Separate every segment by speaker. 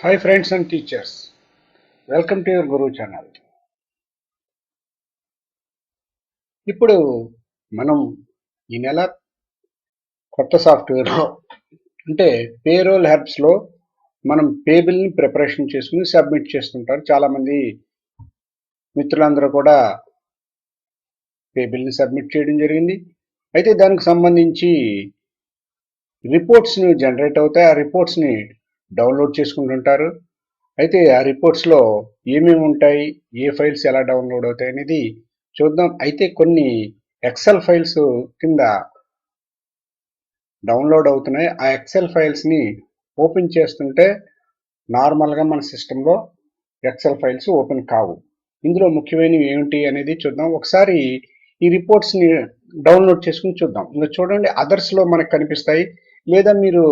Speaker 1: Hi friends and teachers, welcome to your Guru channel. ఇప్పుడు మనం ఈ నెల కొత్త సాఫ్ట్వేర్లో అంటే పేరోల్ హెర్బ్స్లో మనం పేబుల్ని ప్రిపరేషన్ చేసుకుని సబ్మిట్ చేస్తుంటారు. చాలామంది మిత్రులందరూ కూడా పేబుల్ని సబ్మిట్ చేయడం జరిగింది. అయితే దానికి సంబంధించి రిపోర్ట్స్ని జనరేట్ అవుతాయి. ఆ రిపోర్ట్స్ని డౌన్లోడ్ చేసుకుంటుంటారు. అయితే ఆ రిపోర్ట్స్లో ఏమేమి ఉంటాయి, ఏ ఫైల్స్ ఎలా డౌన్లోడ్ అవుతాయి అనేది చూద్దాం. అయితే కొన్ని ఎక్సెల్ ఫైల్స్ కింద డౌన్లోడ్ అవుతున్నాయి. ఆ ఎక్సెల్ ఫైల్స్ని ఓపెన్ చేస్తుంటే నార్మల్గా మన సిస్టంలో ఎక్సెల్ ఫైల్స్ ఓపెన్ కావు. ఇందులో ముఖ్యమైనవి ఏమిటి అనేది చూద్దాం. ఒకసారి ఈ రిపోర్ట్స్ని డౌన్లోడ్ చేసుకుని చూద్దాం. ఇంకా చూడండి, అదర్స్లో మనకు కనిపిస్తాయి. లేదా మీరు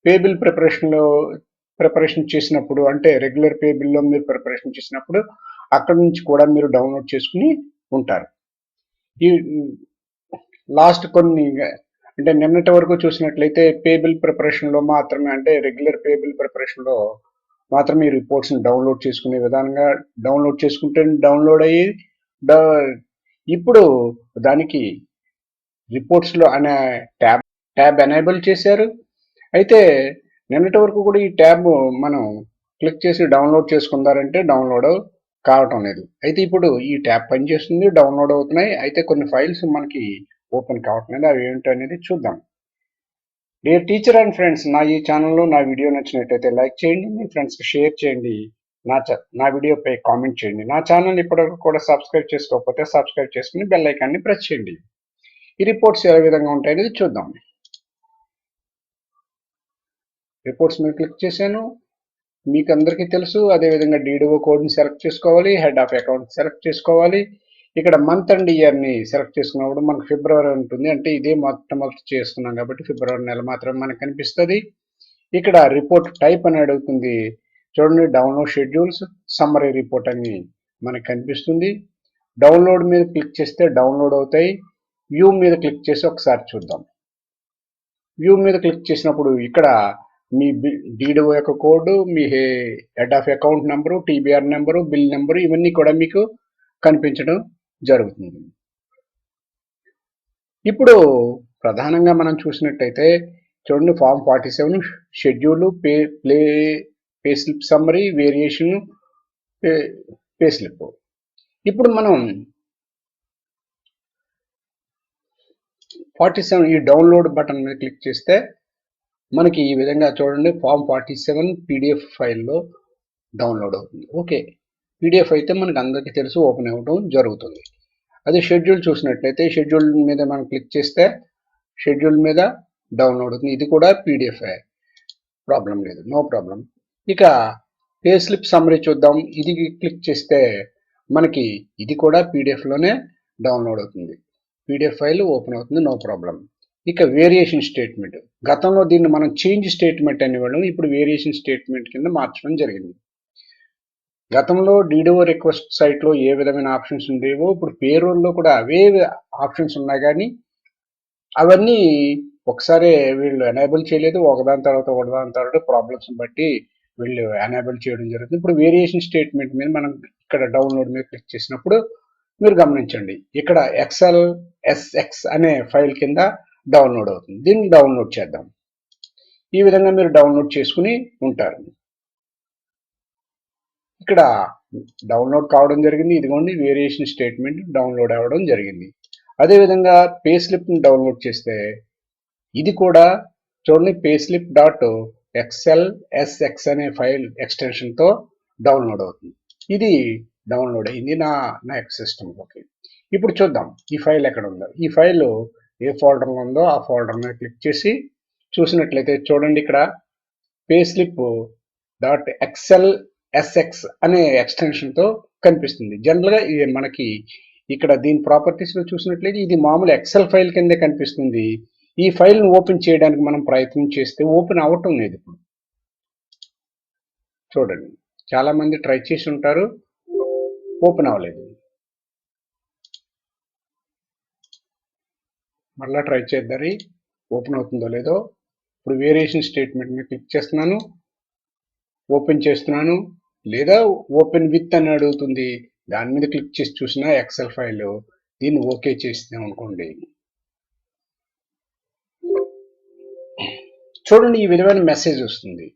Speaker 1: పేబుల్ ప్రిపరేషన్ చేసినప్పుడు, అంటే రెగ్యులర్ పేబుల్లో మీరు ప్రిపరేషన్ చేసినప్పుడు అక్కడ నుంచి కూడా మీరు డౌన్లోడ్ చేసుకుని ఉంటారు. ఈ లాస్ట్ కొన్ని అంటే నిన్నటి వరకు చూసినట్లయితే పేబుల్ ప్రిపరేషన్లో మాత్రమే, అంటే రెగ్యులర్ పేబుల్ ప్రిపరేషన్లో మాత్రమే ఈ రిపోర్ట్స్ని డౌన్లోడ్ చేసుకునే విధానంగా డౌన్లోడ్ చేసుకుంటే డౌన్లోడ్ అయ్యి ఇప్పుడు దానికి రిపోర్ట్స్లో అనే ట్యాబ్ ఎనేబుల్ చేశారు. అయితే నిన్నటి వరకు కూడా ఈ ట్యాబ్ మనం క్లిక్ చేసి డౌన్లోడ్ చేసుకుందారంటే డౌన్లోడ్ కావటం లేదు. అయితే ఇప్పుడు ఈ ట్యాబ్ పనిచేస్తుంది, డౌన్లోడ్ అవుతున్నాయి. అయితే కొన్ని ఫైల్స్ మనకి ఓపెన్ కావటం లేదు. అవి ఏంటో అనేది చూద్దాం. డియర్ టీచర్ అండ్ ఫ్రెండ్స్, నా ఈ ఛానల్లో నా వీడియో నచ్చినట్టయితే లైక్ చేయండి, మీ ఫ్రెండ్స్కి షేర్ చేయండి, నా వీడియోపై కామెంట్ చేయండి. నా ఛానల్ ఇప్పటివరకు కూడా సబ్స్క్రైబ్ చేసుకోకపోతే సబ్స్క్రైబ్ చేసుకుని బెల్ ఐకాన్ని ప్రెస్ చేయండి. ఈ రిపోర్ట్స్ ఏ విధంగా ఉంటాయి అనేది చూద్దాం. రిపోర్ట్స్ మీద క్లిక్ చేశాను. మీకు అందరికీ తెలుసు. అదేవిధంగా డీడీఓ కోడ్ని సెలెక్ట్ చేసుకోవాలి, హెడ్ ఆఫ్ అకౌంట్ సెలెక్ట్ చేసుకోవాలి. ఇక్కడ మంత్ అండ్ ఇయర్ని సెలెక్ట్ చేసుకున్నప్పుడు మనకు ఫిబ్రవరి ఉంటుంది. అంటే ఇదే మొట్టమొదటి చేసుకున్నాం కాబట్టి ఫిబ్రవరి నెల మాత్రమే మనకు కనిపిస్తుంది. ఇక్కడ రిపోర్ట్ టైప్ అని అడుగుతుంది. చూడండి, డౌన్లోడ్ షెడ్యూల్స్, సమ్మరీ రిపోర్ట్ అని మనకు కనిపిస్తుంది. డౌన్లోడ్ మీద క్లిక్ చేస్తే డౌన్లోడ్ అవుతాయి. వ్యూ మీద క్లిక్ చేసి ఒకసారి చూద్దాం. వ్యూ మీద క్లిక్ చేసినప్పుడు ఇక్కడ మీ డీడీఓ యొక్క code, me head of account number, TBR number, bill number, ఇవన్నీ కూడా మీకు కనిపించడం జరుగుతుంది. ఇప్పుడు ప్రధానంగా మనం చూసినట్టయితే చూడండి, form 47 schedule, pay slip summary, variation, pay slip. ఇప్పుడు మనం 47 ఈ డౌన్లోడ్ బటన్ మీద క్లిక్ చేస్తే మనకి ఈ విధంగా చూడండి, ఫామ్ 47 పీడిఎఫ్ ఫైల్లో డౌన్లోడ్ అవుతుంది. ఓకే, పీడిఎఫ్ అయితే మనకు అందరికీ తెలుసు ఓపెన్ అవ్వడం జరుగుతుంది. అదే షెడ్యూల్ చూసినట్లయితే షెడ్యూల్ మీద మనం క్లిక్ చేస్తే షెడ్యూల్ మీద డౌన్లోడ్ అవుతుంది. ఇది కూడా పీడిఎఫ్, ప్రాబ్లం లేదు, నో ప్రాబ్లం. ఇక పే స్లిప్ సమ్మరీ చూద్దాం. ఇది క్లిక్ చేస్తే మనకి ఇది కూడా పీడిఎఫ్లోనే డౌన్లోడ్ అవుతుంది. పీడిఎఫ్ ఫైల్ ఓపెన్ అవుతుంది, నో ప్రాబ్లం. ఇక వేరియేషన్ స్టేట్మెంట్, గతంలో దీన్ని మనం చేంజ్ స్టేట్మెంట్ అనేవాళ్ళం, ఇప్పుడు వేరియేషన్ స్టేట్మెంట్ కింద మార్చడం జరిగింది. గతంలో డీడీఓ రిక్వెస్ట్ సైట్లో ఏ విధమైన ఆప్షన్స్ ఉండేవో ఇప్పుడు పేరోల్లో కూడా అవే ఆప్షన్స్ ఉన్నాయి, కానీ అవన్నీ ఒకసారి వీళ్ళు ఎనేబుల్ చేయలేదు. ఒకదాని తర్వాత ప్రాబ్లమ్స్ బట్టి వీళ్ళు ఎనేబుల్ చేయడం జరుగుతుంది. ఇప్పుడు వేరియేషన్ స్టేట్మెంట్ మీద మనం ఇక్కడ డౌన్లోడ్ మీద క్లిక్ చేసినప్పుడు మీరు గమనించండి, ఇక్కడ xlsx అనే ఫైల్ కింద డౌన్లోడ్ అవుతుంది. దీన్ని డౌన్లోడ్ చేద్దాం. ఈ విధంగా మీరు డౌన్లోడ్ చేసుకుని ఉంటారు. ఇక్కడ డౌన్లోడ్ కావడం జరిగింది. ఇదిగోండి, వేరియేషన్ స్టేట్మెంట్ డౌన్లోడ్ అవ్వడం జరిగింది. అదేవిధంగా పే స్లిప్ని డౌన్లోడ్ చేస్తే ఇది కూడా చూడండి, పే స్లిప్ .xlsx అనే ఫైల్ ఎక్స్టెన్షన్తో డౌన్లోడ్ అవుతుంది. ఇది డౌన్లోడ్ అయింది నా సిస్టంలోకి. ఇప్పుడు చూద్దాం ఈ ఫైల్ ఎక్కడ ఉందో. ఈ ఫైల్ ఏ ఫోల్డర్లో ఉందో ఆ ఫోల్డర్ మీద క్లిక్ చేసి చూసినట్లయితే చూడండి, ఇక్కడ పే స్లిప్ .xlsx అనే ఎక్స్టెన్షన్తో కనిపిస్తుంది. జనరల్గా ఇది మనకి ఇక్కడ దీని ప్రాపర్టీస్లో చూసినట్లయితే ఇది మామూలు ఎక్సెల్ ఫైల్ కిందే కనిపిస్తుంది. ఈ ఫైల్ను ఓపెన్ చేయడానికి మనం ప్రయత్నం చేస్తే ఓపెన్ అవ్వటం లేదు. ఇప్పుడు చూడండి, చాలామంది ట్రై చేసి ఉంటారు, ఓపెన్ అవ్వలేదు. మళ్ళీ ట్రై చేద్దారి, ఓపెన్ అవుతుందో లేదో. ఇప్పుడు వేరియేషన్ స్టేట్మెంట్ మీద క్లిక్ చేస్తున్నాను. ఓపెన్ చేస్తున్నాను, లేదా ఓపెన్ విత్ అని అడుగుతుంది. దాని మీద క్లిక్ చేసి చూసిన ఎక్సెల్ ఫైల్, దీన్ని ఓకే చేస్తాం అనుకోండి, చూడండి ఈ విధమైన మెసేజ్ వస్తుంది.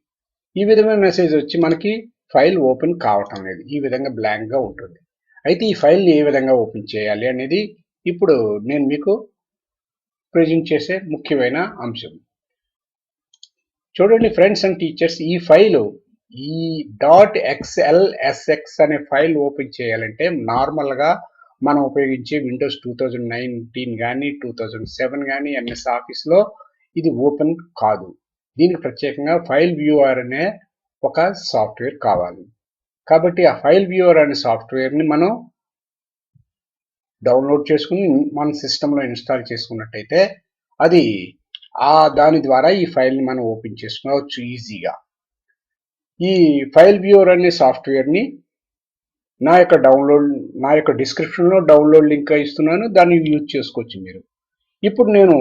Speaker 1: ఈ విధమైన మెసేజ్ వచ్చి మనకి ఫైల్ ఓపెన్ కావటం లేదు, ఈ విధంగా బ్లాంక్ గా ఉంటుంది. అయితే ఈ ఫైల్ని ఏ విధంగా ఓపెన్ చేయాలి అనేది ఇప్పుడు నేను మీకు ప్రజెంట్ చేసే ముఖ్యమైన అంశం. చూడండి ఫ్రెండ్స్ అండ్ టీచర్స్, ఈ ఫైలు ఈ .xlsx అనే ఫైల్ ఓపెన్ చేయాలంటే నార్మల్గా మనం ఉపయోగించే విండోస్ 2019 కానీ 2007 కానీ ఎంఎస్ ఆఫీస్లో ఇది ఓపెన్ కాదు. దీనికి ప్రత్యేకంగా ఫైల్ వ్యూవర్ అనే ఒక సాఫ్ట్వేర్ కావాలి. కాబట్టి ఆ ఫైల్ వ్యూవర్ అనే సాఫ్ట్వేర్ని మనం డౌన్లోడ్ చేసుకుని మన సిస్టంలో ఇన్స్టాల్ చేసుకున్నట్టయితే అది దాని ద్వారా ఈ ఫైల్ని మనం ఓపెన్ చేసుకోవచ్చు ఈజీగా. ఈ ఫైల్ వ్యూవర్ అనే సాఫ్ట్వేర్ని నా యొక్క డిస్క్రిప్షన్లో డౌన్లోడ్ లింక్ ఇస్తున్నాను, దాన్ని యూజ్ చేసుకోవచ్చు మీరు. ఇప్పుడు నేను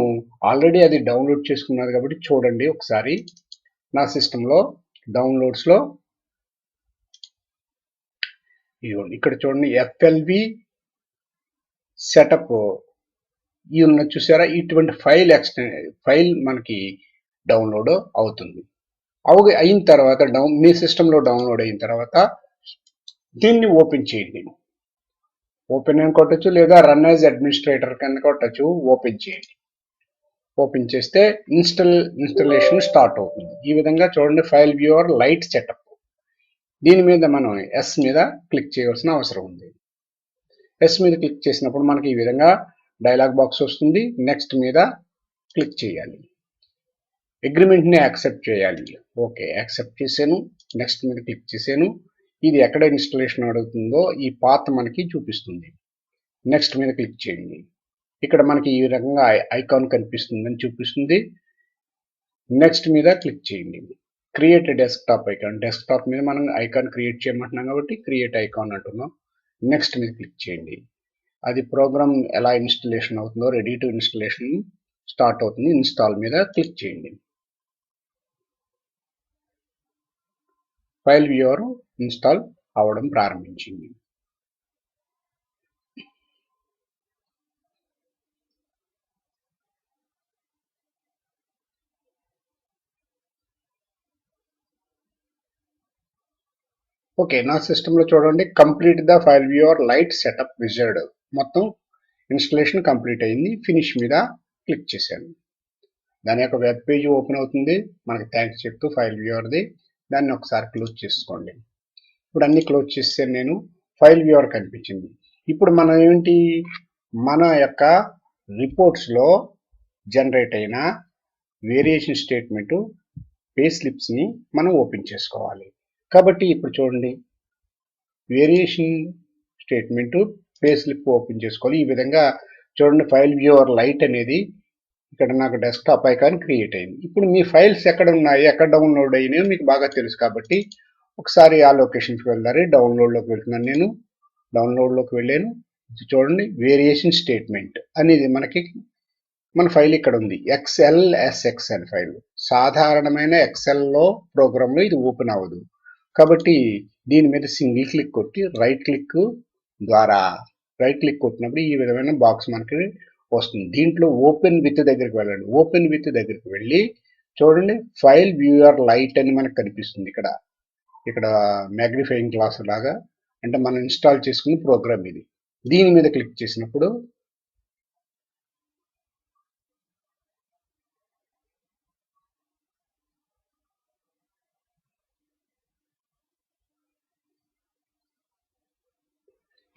Speaker 1: ఆల్రెడీ అది డౌన్లోడ్ చేసుకున్నాను కాబట్టి చూడండి ఒకసారి నా సిస్టంలో డౌన్లోడ్స్లో ఇదిగోండి, ఇక్కడ చూడండి ఎఫ్ఎల్వి సెటప్ ఈ ఉన్న చూసారా, ఇటువంటి ఫైల్ మనకి డౌన్లోడ్ అవుతుంది. అయిన తర్వాత మీ సిస్టంలో డౌన్లోడ్ అయిన తర్వాత దీన్ని ఓపెన్ చేయండి. ఓపెన్ అని కొట్టచ్చు, లేదా రన్ యాజ్ అడ్మినిస్ట్రేటర్ కన్నా కొట్టచ్చు. ఓపెన్ చేయండి. ఓపెన్ చేస్తే ఇన్స్టలేషన్ స్టార్ట్ అవుతుంది. ఈ విధంగా చూడండి, ఫైల్ వ్యూవర్ లైట్ సెటప్. దీని మీద మనం ఎస్ మీద క్లిక్ చేయవలసిన అవసరం ఉంది. ఎస్ మీద క్లిక్ చేసినప్పుడు మనకి ఈ విధంగా డైలాగ్ బాక్స్ వస్తుంది. నెక్స్ట్ మీద క్లిక్ చేయాలి. అగ్రిమెంట్ని యాక్సెప్ట్ చేయాలి. ఓకే, యాక్సెప్ట్ చేశాను. నెక్స్ట్ మీద క్లిక్ చేశాను. ఇది ఎక్కడ ఇన్స్టలేషన్ అడుగుతుందో ఈ పాత్ మనకి చూపిస్తుంది. నెక్స్ట్ మీద క్లిక్ చేయండి. ఇక్కడ మనకి ఈ రకంగా ఐకాన్ కనిపిస్తుందని చూపిస్తుంది. నెక్స్ట్ మీద క్లిక్ చేయండి. Create desktop icon. డెస్క్టాప్ మీద మనం ఐకాన్ క్రియేట్ చేయమంటున్నాం కాబట్టి క్రియేట్ ఐకాన్ అంటున్నాం. నెక్స్ట్ మీద క్లిక్ చేయండి. అది ప్రోగ్రామ్ ఎలా ఇన్స్టలేషన్ అవుతుందో రెడీ టు ఇన్స్టలేషన్ స్టార్ట్ అవుతుంది. ఇన్స్టాల్ మీద క్లిక్ చేయండి. ఫైల్ వ్యూవర్ ఇన్స్టాల్ అవ్వడం ప్రారంభించింది. ఓకే, నా సిస్టంలో చూడండి, complete the file viewer light setup wizard. మొత్తం ఇన్స్టలేషన్ కంప్లీట్ అయింది. ఫినిష్ మీద క్లిక్ చేశాను. దాని యొక్క వెబ్ పేజ్ ఓపెన్ అవుతుంది. మనకి థ్యాంక్స్ చెప్తూ ఫైల్ వ్యూవర్ది. దాన్ని ఒకసారి క్లోజ్ చేసుకోండి. ఇప్పుడు అన్ని క్లోజ్ చేస్తే నేను ఫైల్ వ్యూవర్ కనిపించింది. ఇప్పుడు మనం ఏంటి, మన యొక్క రిపోర్ట్స్లో జనరేట్ అయిన వేరియేషన్ స్టేట్మెంట్ పే స్లిప్స్ని మనం ఓపెన్ చేసుకోవాలి. కాబట్టి ఇప్పుడు చూడండి, variation statement pay slip open చేసుకోవాలి. ఈ విధంగా చూడండి, ఫైల్ వ్యూవర్ లైట్ అనేది ఇక్కడ నాకు డెస్క్టాప్ ఐకాన్ క్రియేట్ అయింది. ఇప్పుడు మీ ఫైల్స్ ఎక్కడ ఉన్నాయి, ఎక్కడ డౌన్లోడ్ అయినాయో మీకు బాగా తెలుసు కాబట్టి ఒకసారి ఆ లొకేషన్కి వెళ్తారు. డౌన్లోడ్లోకి వెళ్తున్నాను, నేను డౌన్లోడ్లోకి వెళ్ళాను. చూడండి, వేరియేషన్ స్టేట్మెంట్ అనేది మన ఫైల్ ఇక్కడ ఉంది. xlsx అనే ఫైల్. సాధారణమైన ఎక్సెల్లో ప్రోగ్రాంలో ఇది ఓపెన్ అవ్వదు కాబట్టి దీని మీద సింగిల్ క్లిక్ కొట్టి రైట్ క్లిక్ కొట్టినప్పుడు ఈ విధమైన బాక్స్ మనకి వస్తుంది. దీంట్లో ఓపెన్ విత్ దగ్గరికి వెళ్ళండి. ఓపెన్ విత్ దగ్గరికి వెళ్ళి చూడండి, ఫైల్ వ్యూవర్ లైట్ అని మనకు కనిపిస్తుంది. ఇక్కడ మ్యాగ్నిఫైయింగ్ గ్లాస్ లాగా, అంటే మనం ఇన్స్టాల్ చేసుకున్న ప్రోగ్రామ్ ఇది. దీని మీద క్లిక్ చేసినప్పుడు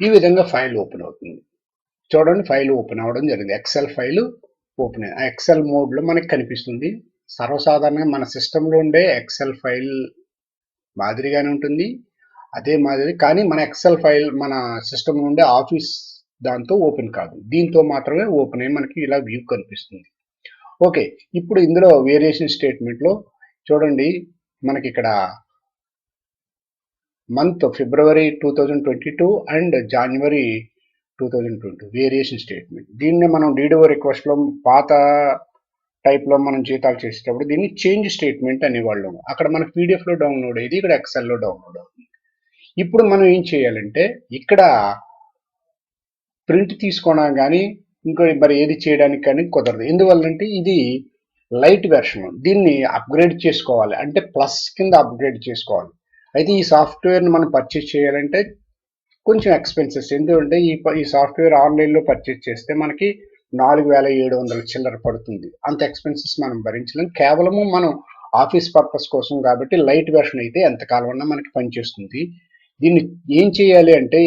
Speaker 1: ఈ విధంగా ఫైల్ ఓపెన్ అవుతుంది. చూడండి, ఫైల్ ఓపెన్ అవ్వడం జరిగింది. ఎక్సెల్ ఫైల్ ఓపెన్ అయ్యింది. ఎక్సెల్ మోడ్లో మనకి కనిపిస్తుంది. సర్వసాధారణంగా మన సిస్టంలో ఉండే ఎక్సెల్ ఫైల్ మాదిరిగానే ఉంటుంది, అదే మాదిరి. కానీ మన ఎక్సెల్ ఫైల్ మన సిస్టమ్ నుండే ఆఫీస్ దాంతో ఓపెన్ కాదు, దీంతో మాత్రమే ఓపెన్ అయ్యి మనకి ఇలా వ్యూ కనిపిస్తుంది. ఓకే, ఇప్పుడు ఇందులో వేరియేషన్ స్టేట్మెంట్లో చూడండి, మనకి ఇక్కడ month February 2022 and January 2020 variation statement. దీన్నే మనం డీడీఓ రిక్వెస్ట్లో పాత టైప్లో మనం జీతాలు చేసేటప్పుడు దీన్ని చేంజ్ స్టేట్మెంట్ అనేవాళ్ళం. అక్కడ మన పీడిఎఫ్లో డౌన్లోడ్ అయ్యేది ఇక్కడ ఎక్సెల్లో డౌన్లోడ్ అవుతుంది. ఇప్పుడు మనం ఏం చేయాలంటే ఇక్కడ ప్రింట్ తీసుకోవడం కానీ ఇంకో మరి ఏది చేయడానికి కానీ కుదరదు. ఎందువల్లంటే ఇది లైట్ వెర్షన్, దీన్ని అప్గ్రేడ్ చేసుకోవాలి, అంటే ప్లస్ కింద అప్గ్రేడ్ చేసుకోవాలి. అయితే ఈ సాఫ్ట్వేర్ని మనం పర్చేస్ చేయాలంటే కొంచెం ఎక్స్పెన్సెస్. ఎందుకంటే ఈ సాఫ్ట్వేర్ ఆన్లైన్లో పర్చేస్ చేస్తే మనకి 4700 చిల్లర పడుతుంది. అంత ఎక్స్పెన్సెస్ మనం భరించలేం. కేవలము మనం ఆఫీస్ పర్పస్ కోసం కాబట్టి లైట్ వెర్షన్ అయితే ఎంతకాలం అన్నా మనకి పనిచేస్తుంది. దీన్ని ఏం చేయాలి అంటే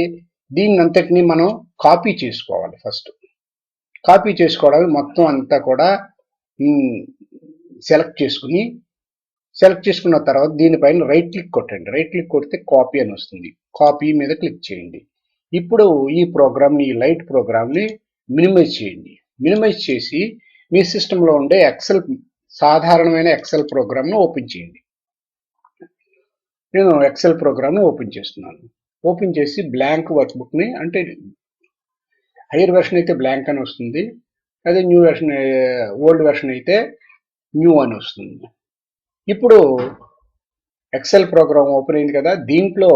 Speaker 1: దీన్ని అంతటిని మనం కాపీ చేసుకోవాలి. ఫస్ట్ కాపీ చేసుకోవడానికి మొత్తం అంతా కూడా సెలెక్ట్ చేసుకున్న తర్వాత దీనిపైన రైట్ క్లిక్ కొట్టండి. రైట్ క్లిక్ కొడితే కాపీ అని వస్తుంది. కాపీ మీద క్లిక్ చేయండి. ఇప్పుడు ఈ ప్రోగ్రామ్ని, ఈ లైట్ ప్రోగ్రామ్ని మినిమైజ్ చేయండి. మినిమైజ్ చేసి మీ సిస్టంలో ఉండే సాధారణమైన ఎక్సెల్ ప్రోగ్రామ్ను ఓపెన్ చేయండి. నేను ఎక్సెల్ ప్రోగ్రామ్ని ఓపెన్ చేస్తున్నాను. ఓపెన్ చేసి బ్లాంక్ వర్క్ బుక్ని, అంటే హైయర్ వెర్షన్ అయితే బ్లాంక్ అని వస్తుంది, అదే న్యూ వెర్షన్ ఓల్డ్ వెర్షన్ అయితే న్యూ అని వస్తుంది. ఇప్పుడు ఎక్సెల్ ప్రోగ్రామ్ ఓపెన్ అయింది కదా, దీంట్లో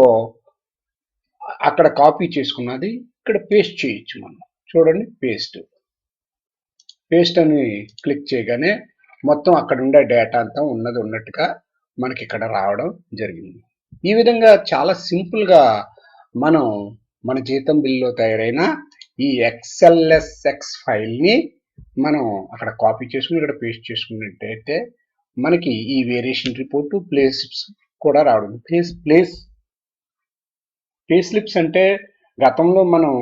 Speaker 1: అక్కడ కాపీ చేసుకున్నది ఇక్కడ పేస్ట్ చేయొచ్చు. మనం చూడండి, పేస్ట్ అని క్లిక్ చేయగానే మొత్తం అక్కడ ఉండే డేటా అంతా ఉన్నట్టుగా మనకి ఇక్కడ రావడం జరిగింది. ఈ విధంగా చాలా సింపుల్గా మనం మన జీతం బిల్లో తయారైన ఈ xlsx ఫైల్ని మనం అక్కడ కాపీ చేసుకుని ఇక్కడ పేస్ట్ చేసుకున్నట్టయితే మనకి ఈ వేరియేషన్ రిపోర్టు, ప్లే స్లిప్స్ కూడా రావడం. పే స్లిప్స్ అంటే గతంలో మనం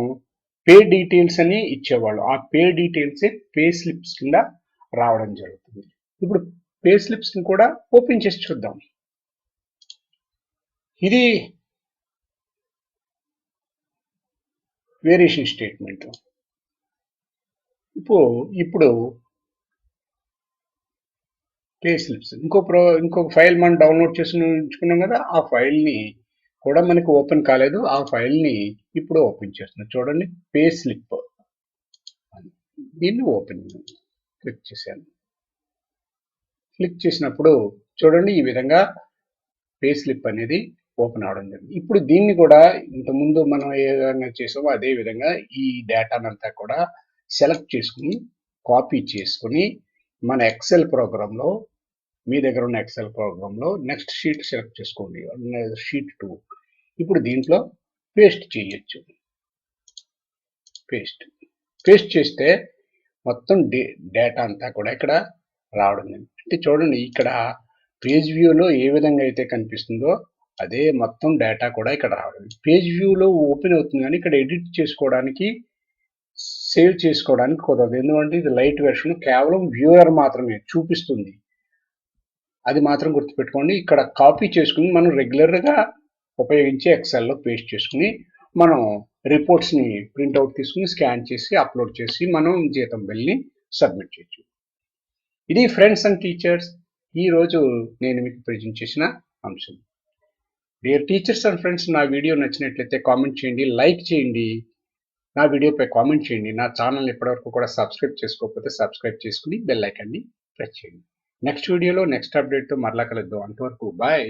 Speaker 1: పే డీటెయిల్స్ అని ఇచ్చేవాళ్ళు. ఆ పే డీటెయిల్సే పే స్లిప్స్ కింద రావడం జరుగుతుంది. ఇప్పుడు పే స్లిప్స్ని కూడా ఓపెన్ చేసి చూద్దాం. ఇది వేరియేషన్ స్టేట్మెంట్. ఇప్పుడు పే స్లిప్స్ ఇంకొక ఫైల్ మనం డౌన్లోడ్ చేసి ఉంచుకున్నాం కదా, ఆ ఫైల్ని కూడా మనకి ఓపెన్ కాలేదు. ఆ ఫైల్ని ఇప్పుడు ఓపెన్ చేస్తున్నాం. చూడండి, పే స్లిప్, దీన్ని ఓపెన్ క్లిక్ చేశాను. క్లిక్ చేసినప్పుడు చూడండి, ఈ విధంగా పే స్లిప్ అనేది ఓపెన్ అవడం జరిగింది. ఇప్పుడు దీన్ని కూడా ఇంతకుముందు మనం ఏ విధంగా చేసామో అదే విధంగా ఈ డేటానంతా కూడా సెలెక్ట్ చేసుకుని, కాపీ చేసుకుని మన ఎక్సెల్ ప్రోగ్రాంలో, మీ దగ్గర ఉన్న ఎక్సెల్ ప్రోగ్రాంలో నెక్స్ట్ షీట్ సెలెక్ట్ చేసుకోండి, షీట్ 2. ఇప్పుడు దీంట్లో పేస్ట్ చేయొచ్చు. పేస్ట్ చేస్తే మొత్తం డేటా అంతా కూడా ఇక్కడ రావడం. అంటే చూడండి, ఇక్కడ పేజ్ వ్యూలో ఏ విధంగా అయితే కనిపిస్తుందో అదే మొత్తం డేటా కూడా ఇక్కడ రావడం. పేజ్ వ్యూలో ఓపెన్ అవుతుంది కానీ ఇక్కడ ఎడిట్ చేసుకోవడానికి, సేవ్ చేసుకోవడానికి కుదరదు. ఎందుకంటే ఇది లైట్ వెర్షన్, కేవలం వ్యూయర్ మాత్రమే చూపిస్తుంది. అది మాత్రం గుర్తుపెట్టుకోండి. ఇక్కడ కాపీ చేసుకుని మనం రెగ్యులర్గా ఉపయోగించే ఎక్సెల్లో పేస్ట్ చేసుకుని మనం రిపోర్ట్స్ని ప్రింట్అవుట్ తీసుకుని స్కాన్ చేసి అప్లోడ్ చేసి మనం జీతం బిల్ని సబ్మిట్ చేయొచ్చు. ఇది ఫ్రెండ్స్ అండ్ టీచర్స్, ఈరోజు నేను మీకు ప్రజెంట్ చేసిన అంశం. డియర్ టీచర్స్ అండ్ ఫ్రెండ్స్, నా వీడియో నచ్చినట్లయితే కామెంట్ చేయండి, లైక్ చేయండి, నా వీడియోపై కామెంట్ చేయండి. నా ఛానల్ ఇప్పటివరకు కూడా సబ్స్క్రైబ్ చేసుకోకపోతే సబ్స్క్రైబ్ చేసుకుని బెల్ ఐకాన్ని ప్రెస్ చేయండి. నెక్స్ట్ వీడియోలో నెక్స్ట్ అప్డేట్తో మరలా కలుద్దాం. అంతవరకు బాయ్.